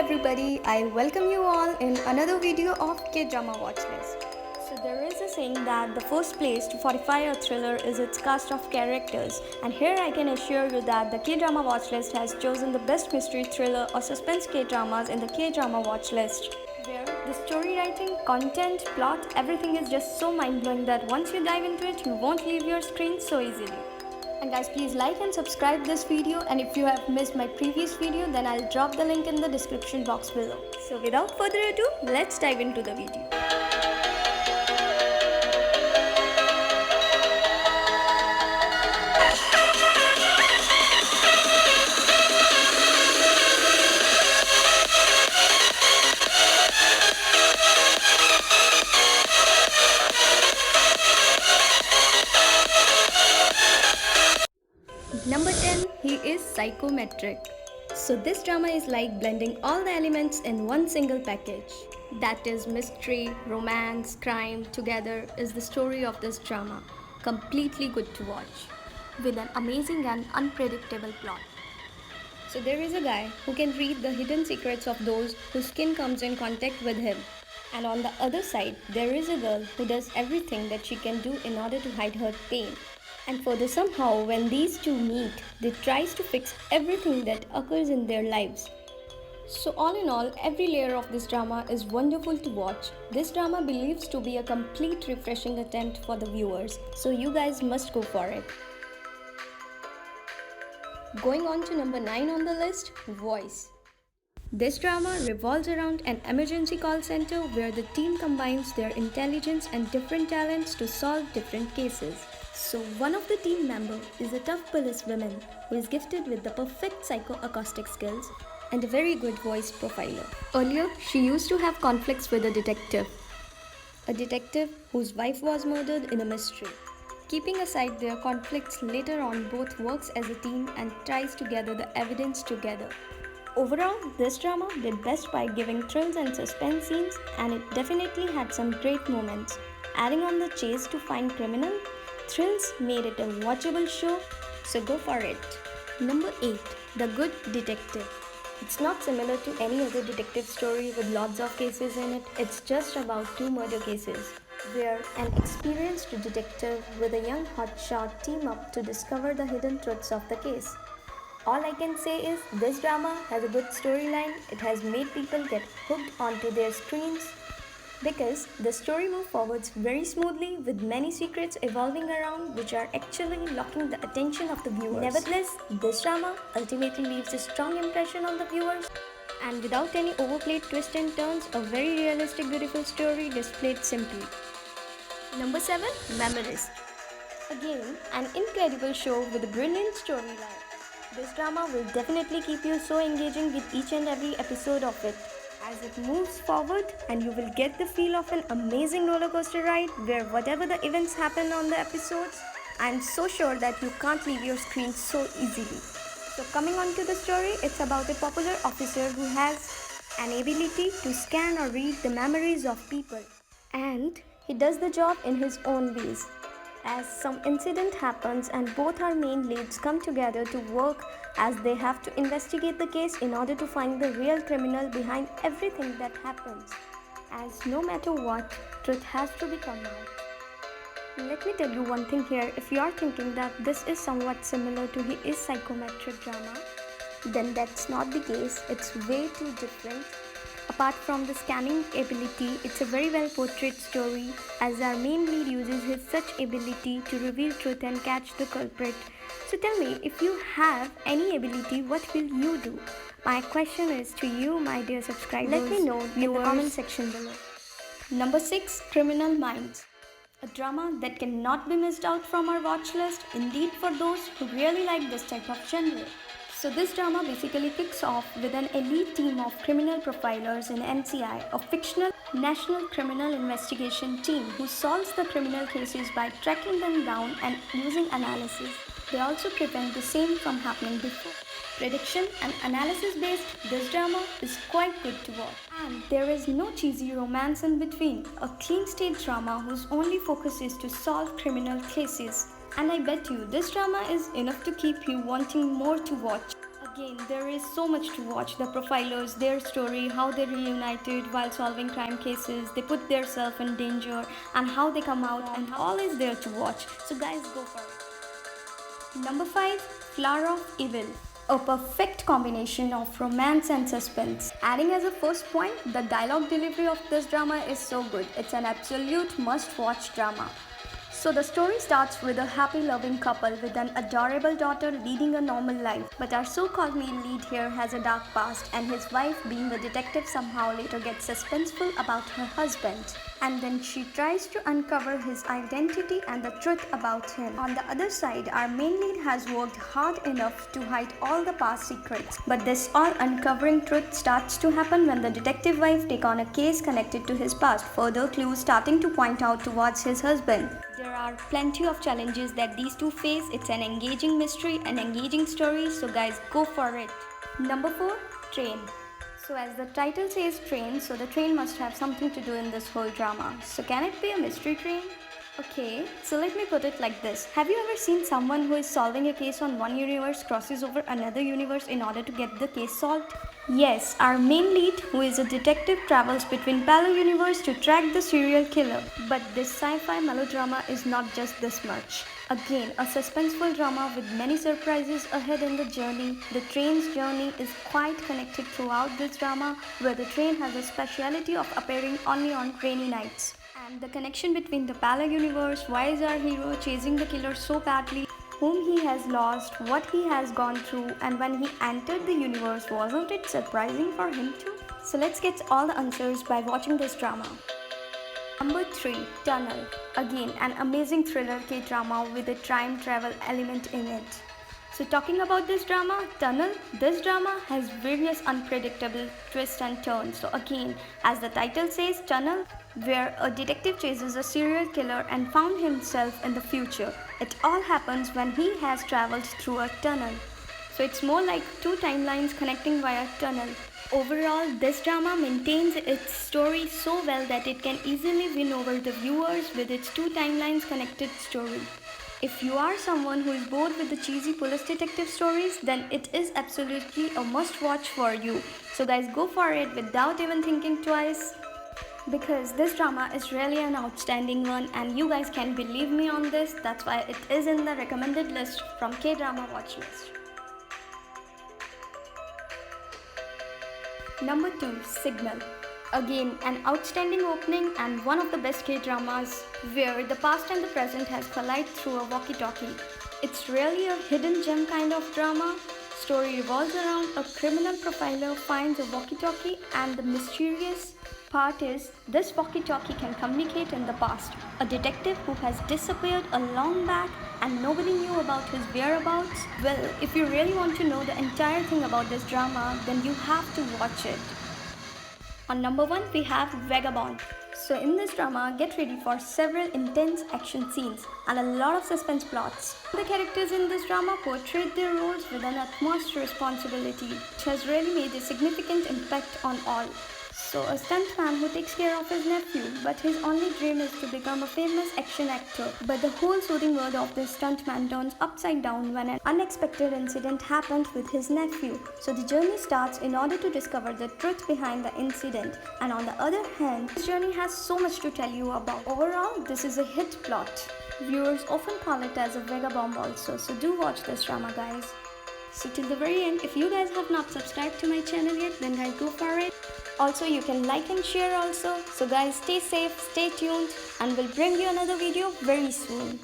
everybody, I welcome you all in another video of K-Drama Watchlist. So there is a saying that the first place to fortify a thriller is its cast of characters, and here I can assure you that the K-Drama Watchlist has chosen the best mystery thriller or suspense K-dramas in the K-Drama Watchlist, where the story writing, content, plot, everything is just so mind-blowing that once you dive into it, you won't leave your screen so easily. And guys, please like and subscribe this video, and if you have missed my previous video, then I'll drop the link in the description box below. So without further ado, let's dive into the video. Number 10, he is psychometric. So this drama is like blending all the elements in one single package. That is mystery, romance, crime together is the story of this drama. Completely good to watch, with an amazing and unpredictable plot. So there is a guy who can read the hidden secrets of those whose skin comes in contact with him. And on the other side, there is a girl who does everything that she can do in order to hide her pain. And further, somehow, when these two meet, they tries to fix everything that occurs in their lives. So all in all, every layer of this drama is wonderful to watch. This drama believes to be a complete refreshing attempt for the viewers. So you guys must go for it. Going on to number 9 on the list, Voice. This drama revolves around an emergency call center where the team combines their intelligence and different talents to solve different cases. So one of the team members is a tough policewoman who is gifted with the perfect psychoacoustic skills and a very good voice profiler. Earlier, she used to have conflicts with a detective whose wife was murdered in a mystery. Keeping aside their conflicts, later on both works as a team and tries to gather the evidence together. Overall, this drama did best by giving thrills and suspense scenes, and it definitely had some great moments. Adding on the chase to find criminal, thrills made it a watchable show, so go for it. Number 8, The Good Detective. It's not similar to any other detective story with lots of cases in it. It's just about 2 murder cases, where an experienced detective with a young hotshot team up to discover the hidden truths of the case. All I can say is this drama has a good storyline. It has made people get hooked onto their screens because the story moves forwards very smoothly with many secrets evolving around which are actually locking the attention of the viewers. Nevertheless, this drama ultimately leaves a strong impression on the viewers, and without any overplayed twists and turns, a very realistic, beautiful story displayed simply. Number 7, Memories. Again, an incredible show with a brilliant storyline. This drama will definitely keep you so engaging with each and every episode of it, as it moves forward and you will get the feel of an amazing roller coaster ride where whatever the events happen on the episodes, I am so sure that you can't leave your screen so easily. So coming on to the story, it's about a popular officer who has an ability to scan or read the memories of people, and he does the job in his own ways. As some incident happens and both our main leads come together to work as they have to investigate the case in order to find the real criminal behind everything that happens. As no matter what, truth has to be come out. Let me tell you one thing here, if you are thinking that this is somewhat similar to He Is Psychometric drama, then that's not the case. It's way too different. Apart from the scanning ability, it's a very well portrayed story as our main lead uses his such ability to reveal truth and catch the culprit. So tell me, if you have any ability, what will you do? My question is to you, my dear subscribers. Let me know in the comment section below. Number 6, Criminal Minds. A drama that cannot be missed out from our watch list, indeed for those who really like this type of genre. So this drama basically kicks off with an elite team of criminal profilers in NCI, a fictional National Criminal Investigation team who solves the criminal cases by tracking them down and using analysis. They also prevent the same from happening before. Prediction and analysis based, this drama is quite good to watch. And there is no cheesy romance in between. A clean state drama whose only focus is to solve criminal cases. And I bet you this drama is enough to keep you wanting more to watch. Again, there is so much to watch. The profilers, their story, how they reunited while solving crime cases, they put themselves in danger, and how they come out, and all is there to watch. So guys, go for it. Number 5, Flower of Evil. A perfect combination of romance and suspense. Adding as a first point, the dialogue delivery of this drama is so good. It's an absolute must-watch drama. So the story starts with a happy loving couple with an adorable daughter leading a normal life. But our so-called main lead here has a dark past, and his wife, being a detective, somehow later gets suspenseful about her husband. And then she tries to uncover his identity and the truth about him. On the other side, our main lead has worked hard enough to hide all the past secrets. But this all uncovering truth starts to happen when the detective wife takes on a case connected to his past, further clues starting to point out towards his husband. There are plenty of challenges that these two face. It's an engaging mystery, an engaging story, so guys, go for it. Number 4, Train. So as the title says train, so the train must have something to do in this whole drama. So can it be a mystery train? Okay, so let me put it like this. Have you ever seen someone who is solving a case on one universe crosses over another universe in order to get the case solved? Yes, our main lead, who is a detective, travels between parallel universe to track the serial killer. But this sci-fi melodrama is not just this much. Again, a suspenseful drama with many surprises ahead in the journey. The train's journey is quite connected throughout this drama, where the train has a speciality of appearing only on rainy nights. And the connection between the parallel universe, why is our hero chasing the killer so badly, whom he has lost, what he has gone through, and when he entered the universe, wasn't it surprising for him too? So let's get all the answers by watching this drama. Number 3, Tunnel. Again, an amazing thriller K-drama with a time travel element in it. So talking about this drama, Tunnel, this drama has various unpredictable twists and turns. So again, as the title says, Tunnel, where a detective chases a serial killer and found himself in the future. It all happens when he has traveled through a tunnel. So it's more like two timelines connecting via tunnel. Overall, this drama maintains its story so well that it can easily win over the viewers with its two timelines connected story. If you are someone who is bored with the cheesy police detective stories, then it is absolutely a must-watch for you. So guys, go for it without even thinking twice, because this drama is really an outstanding one and you guys can believe me on this. That's why it is in the recommended list from K-drama watch list. Number 2, Signal. Again, an outstanding opening and one of the best K-dramas where the past and the present has collided through a walkie-talkie. It's really a hidden gem kind of drama. Story revolves around a criminal profiler finds a walkie-talkie, and the mysterious part is this walkie-talkie can communicate in the past. A detective who has disappeared a long back and nobody knew about his whereabouts. Well, if you really want to know the entire thing about this drama, then you have to watch it. On number 1, we have Vagabond. So in this drama, get ready for several intense action scenes and a lot of suspense plots. The characters in this drama portrayed their roles with an utmost responsibility, which has really made a significant impact on all. So a stuntman who takes care of his nephew, but his only dream is to become a famous action actor. But the whole soothing world of this stuntman turns upside down when an unexpected incident happened with his nephew. So the journey starts in order to discover the truth behind the incident. And on the other hand, this journey has so much to tell you about. Overall, this is a hit plot. Viewers often call it as a vagabond also, so do watch this drama, guys. So till the very end, if you guys have not subscribed to my channel yet, then guys, go for it. Also, you can like and share also. So guys, stay safe, stay tuned, and we'll bring you another video very soon.